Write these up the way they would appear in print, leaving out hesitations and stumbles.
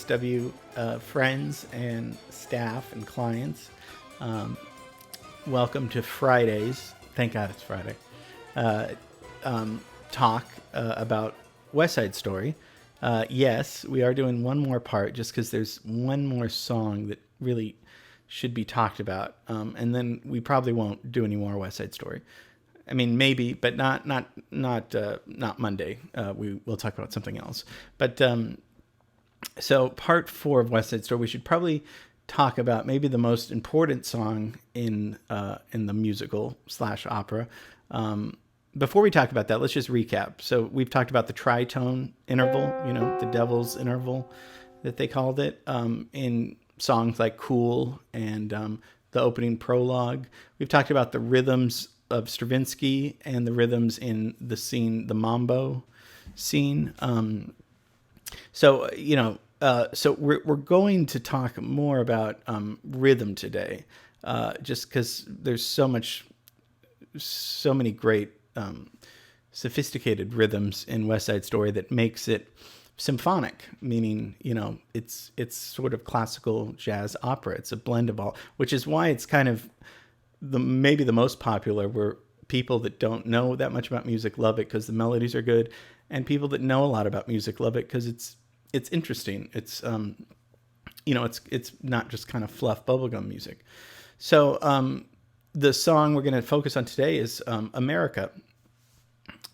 WSW friends and staff and clients. Welcome to Fridays. Thank God it's Friday. Talk about West Side Story. Yes, we are doing one more part just because there's one more song that really should be talked about, and then we probably won't do any more West Side Story. I mean, maybe, but not Monday. We'll talk about something else. But so part 4 of West Side Story, we should probably talk about maybe the most important song in the musical / opera. Before we talk about that, let's just recap. So we've talked about the tritone interval, the devil's interval that they called it, in songs like Cool and the opening prologue. We've talked about the rhythms of Stravinsky and the rhythms in the scene, the Mambo scene. So we're going to talk more about rhythm today, just because there's so many great sophisticated rhythms in West Side Story that makes it symphonic, meaning it's sort of classical jazz opera. It's a blend of all, which is why it's kind of maybe the most popular, where people that don't know that much about music love it because the melodies are good, and people that know a lot about music love it because it's interesting. It's it's not just kind of fluff bubblegum music. So the song we're going to focus on today is America.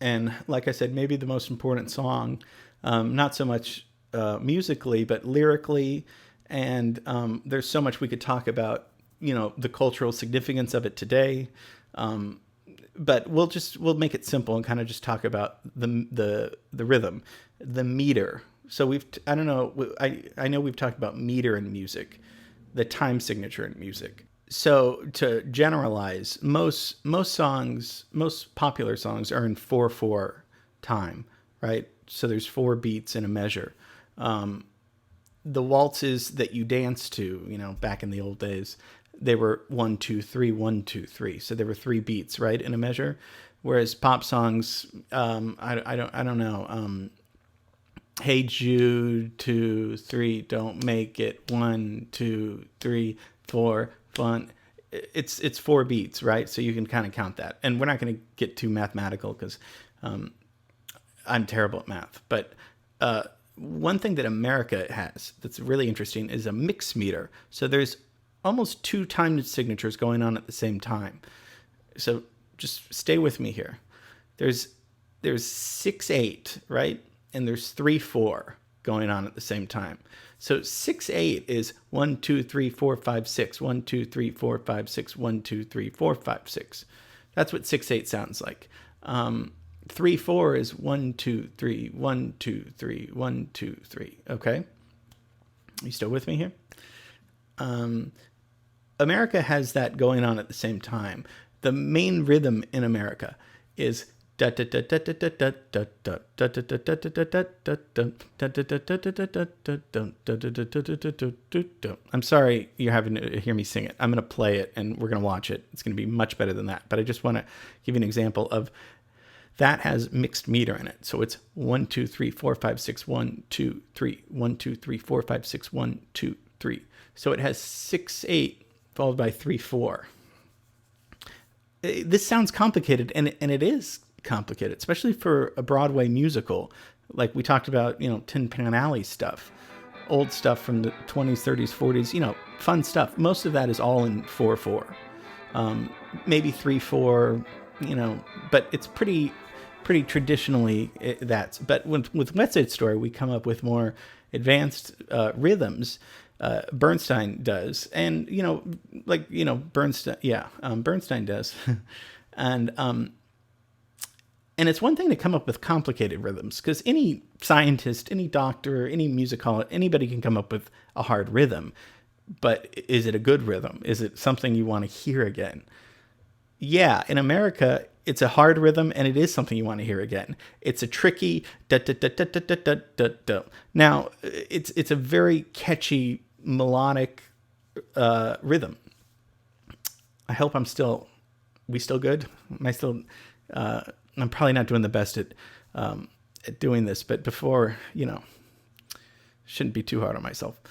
And like I said, maybe the most important song, not so much musically, but lyrically. And there's so much we could talk about, the cultural significance of it today. But we'll make it simple and kind of just talk about the rhythm, the meter. So I know we've talked about meter in music, the time signature in music. So to generalize, most songs, most popular songs are in 4/4 time, right? So there's 4 beats in a measure. The waltzes that you dance to, back in the old days, they were 1 2 3 1 2 3. So there were 3 beats, right, in a measure. Whereas pop songs, I don't know. Hey Jude, 2 3, don't make it 1 2 3 4 fun. It's 4 beats, right? So you can kind of count that. And we're not going to get too mathematical because I'm terrible at math. But one thing that America has that's really interesting is a mix meter. So there's almost 2 time signatures going on at the same time. So just stay with me here. There's 6/8, right? And there's 3/4 going on at the same time. So 6/8 is 1 2 3 4 5 6 1 2 3 4 5 6 1 2 3 4 5 6. That's what 6/8 sounds like. 3/4 is 1 2 3 1 2 3 1 2 3. Okay, you still with me here? America has that going on at the same time. The main rhythm in America is I'm sorry you're having to hear me sing it. I'm going to play it and we're going to watch it. It's going to be much better than that. But I just want to give you an example of that has mixed meter in it. So it's 1 2 3 4 5 6 1 2 3 1 2 3 4 5 6 1 2 3. So it has 6/8 followed by 3/4. This sounds complicated, and it is complicated, especially for a Broadway musical. Like we talked about, Tin Pan Alley stuff, old stuff from the 20s, 30s, 40s, fun stuff. Most of that is all in 4/4, maybe 3/4, but it's pretty traditionally that's. But with West Side Story, we come up with more advanced rhythms. Bernstein does, and Bernstein does, and it's one thing to come up with complicated rhythms, because any scientist, any doctor, any musicologist, anybody can come up with a hard rhythm. But is it a good rhythm? Is it something you want to hear again? Yeah, in America, it's a hard rhythm, and it is something you want to hear again. It's a tricky da da da da da da da da da. Now, it's a very catchy melodic rhythm. I hope we still good? Am I still? I'm probably not doing the best at doing this, but before Shouldn't be too hard on myself.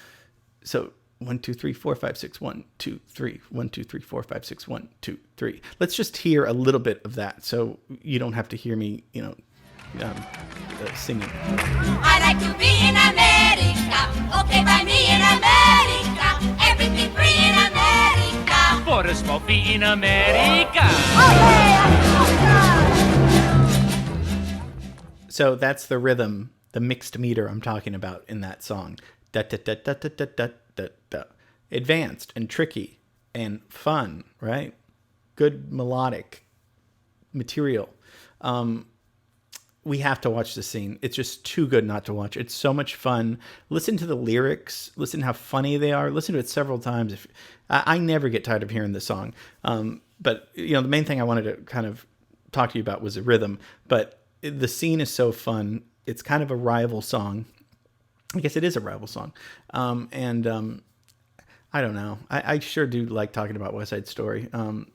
So 1, 2, 3, 4, 5, 6, 1, 2, 3, 1, 2, 3, 4, 5, 6, 1, 2, 3. Let's just hear a little bit of that, so you don't have to hear me, singing. I like to be in America, okay by me in America, everything free in America. For a small fee in America. So that's the rhythm, the mixed meter I'm talking about in that song. Da, da, da, da, da, da, da, da, da. Advanced and tricky and fun, right? Good melodic material. We have to watch the scene. It's just too good not to watch. It's so much fun. Listen to the lyrics. Listen how funny they are. Listen to it several times. I never get tired of hearing the song. But the main thing I wanted to kind of talk to you about was the rhythm. But the scene is so fun. It's kind of a rival song. I guess it is a rival song. I don't know. I sure do like talking about West Side Story,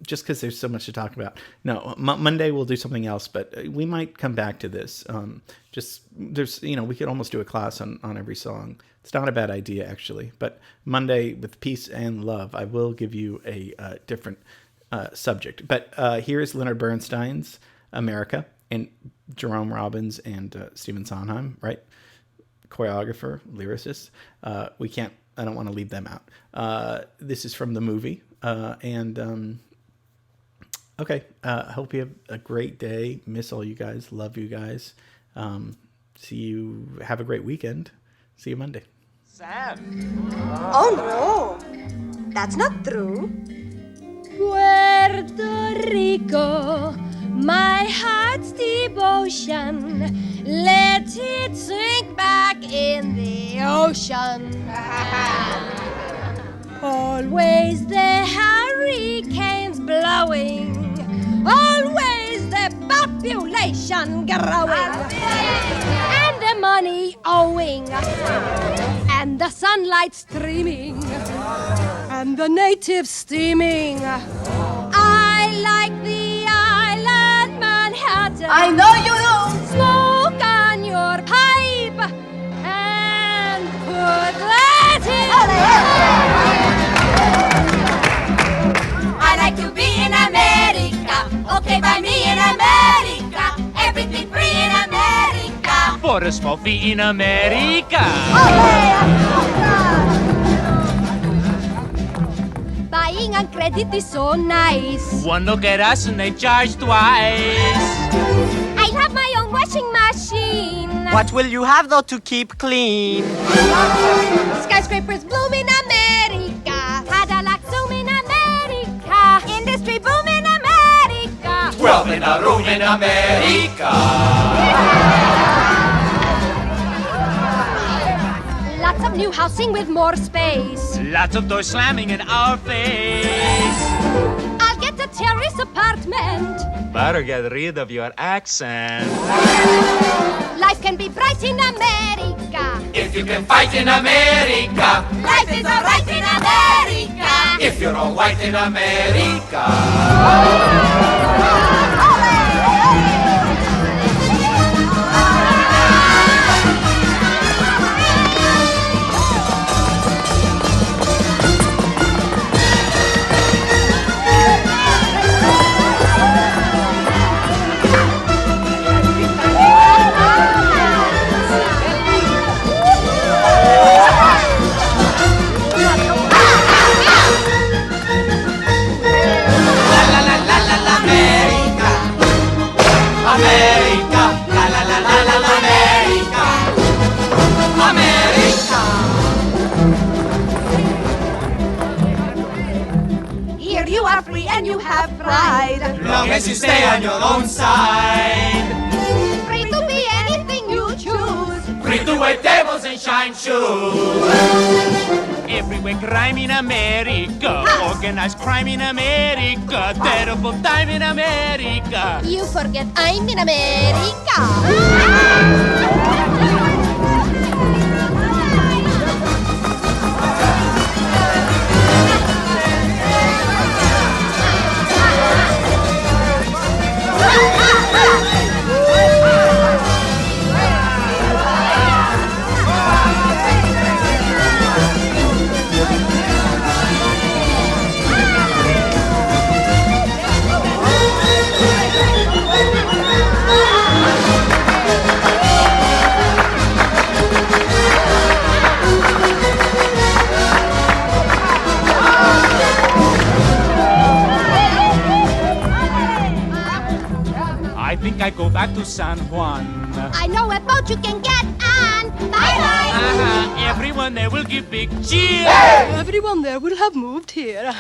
just because there's so much to talk about. No, Monday we'll do something else, but we might come back to this. We could almost do a class on every song. It's not a bad idea, actually. But Monday, with peace and love, I will give you a different subject. But here is Leonard Bernstein's America, and Jerome Robbins and Stephen Sondheim, right? Choreographer, lyricist. I don't want to leave them out. This is from the movie. Okay. Hope you have a great day. Miss all you guys. Love you guys. See you. Have a great weekend. See you Monday. Sam. Oh, no. That's not true. Puerto Rico, my heart's devotion. Let it sink back in the ocean. Always the hurricanes blowing, always the population growing, and the money owing, and the sunlight streaming, and the natives steaming. I like the island Manhattan. I know you do. Smoke on your pipe and put that in. I like to be in America, okay by me in America, everything free in America. For a small fee in America. Buying on credit is so nice. One look at us and they charge twice. I have my own washing machine. What will you have though to keep clean? Skyscrapers bloom in America. Cadillac zoom in America. Industry boom in America. 12 in a room in America. Lots of new housing with more space. Lots of doors slamming in our face. I'll get a terrace apartment. Better get rid of your accent. Life can be bright in America. If you can fight in America. Life is alright in America. If you're all white in America. Here you are free and you have pride. Long as you stay on your own side. Free to be anything you choose. Free to wear tables and shine shoes. Everywhere crime in America. Organized crime in America. Terrible time in America. You forget I'm in America. back to San Juan. I know a boat you can get on. Bye-bye. Everyone there will give big cheer. Everyone there will have moved here.